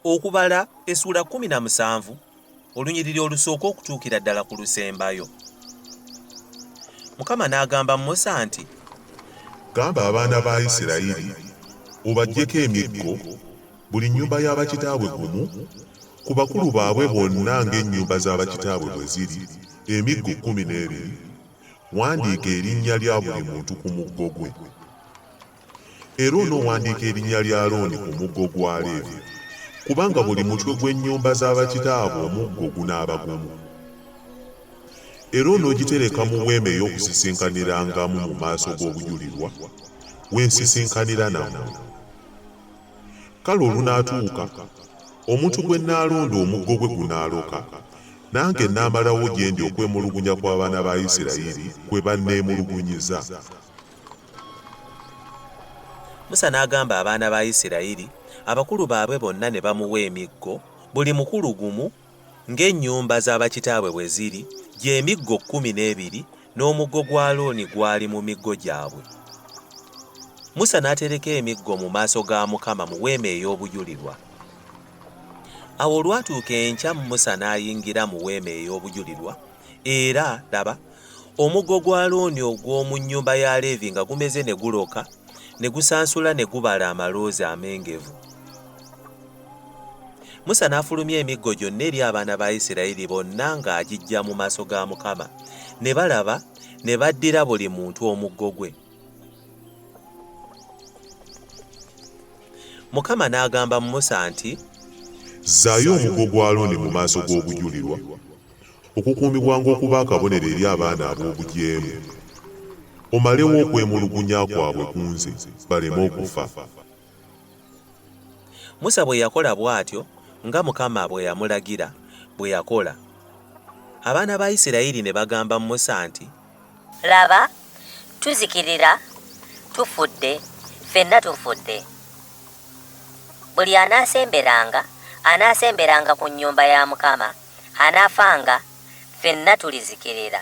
okubala essula 17 olunyiriri olusooka okutuukira ddala ku lusembayo. Mukama n'agamba Musa nti, gamba abaana ba Isiraeri obaggyeko emiggo buli nnyumba y'abakitaabwe gumu ku bakulu baabwe bonna ng'ennyumba z'abakitaabwe bwe ziri, emiggo 12. Wandiika erinnya lya buli muntu ku muggo gwe. Era onoowandiika erinnya lya Alooni ku muggo gwa Leevi, kubanga buli mutwe gw'ennyumba z'abakitaabwe omuggo gunaaba gumu. Era onoogitereka mu weema ey'okusisinkanirangamu mu maaso g'obujulirwa, w'ensisinkanira nammwe. Kale olunaatuuka, omuntu gwe nnaalonda omuggo gwe gunaaloka, nange nnaamalawo gye ndi okwemulugunya kw'abaana ba Isirayiri kwe banneemulugunyiza. Musa n'agamba abaana ba Isirayiri abakulu baabwe bonna ne bamuwa emiggo, buli mukulu gumu ng'ennyumba z'abakitaabwe bwe ziri, gy'emiggo 12, n'omuggo gwa Alooni gwali mu miggo gyabwe. Musa n'atereka emiggo mu maaso ga Mukama mu weema ey'obujulirwa. Awo olwatuuka enkya Musa n'ayingira mu weema ey'obujulirwa, era laba, omuggo gwa Alooni ogw'omu nnyumba ya Leevi nga gumeze ne guloka, ne gusansula ne gubala amaloozi amengevu. Musa n'afulumya emiggo gyonna eri abaana ba Isirayiri bonna ng'agiggya mu maaso ga Mukama, ne balaba ne baddira buli muntu omuggo gwe. Mukama n'agamba Musa nti, zzaayo omuggo gwa Alooni mu maaso g'obujulirwa, okukuumibwanga okuba akabonero eri abaana ab'obujeemu. Omalewo okwemulugunya kwabwe ku nze, baleme okufa. Musa bwe yakola bw'atyo nga Mukama bwe yamulagira bwe yakola. Abaana ba Isirayiri ne bagamba Musa nti, laba, tuzikirira, tufudde, ffenna tufudde. Buli anaasemberanga ku nnyumba ya Mukama anaafanga, ffenna tulizikirira.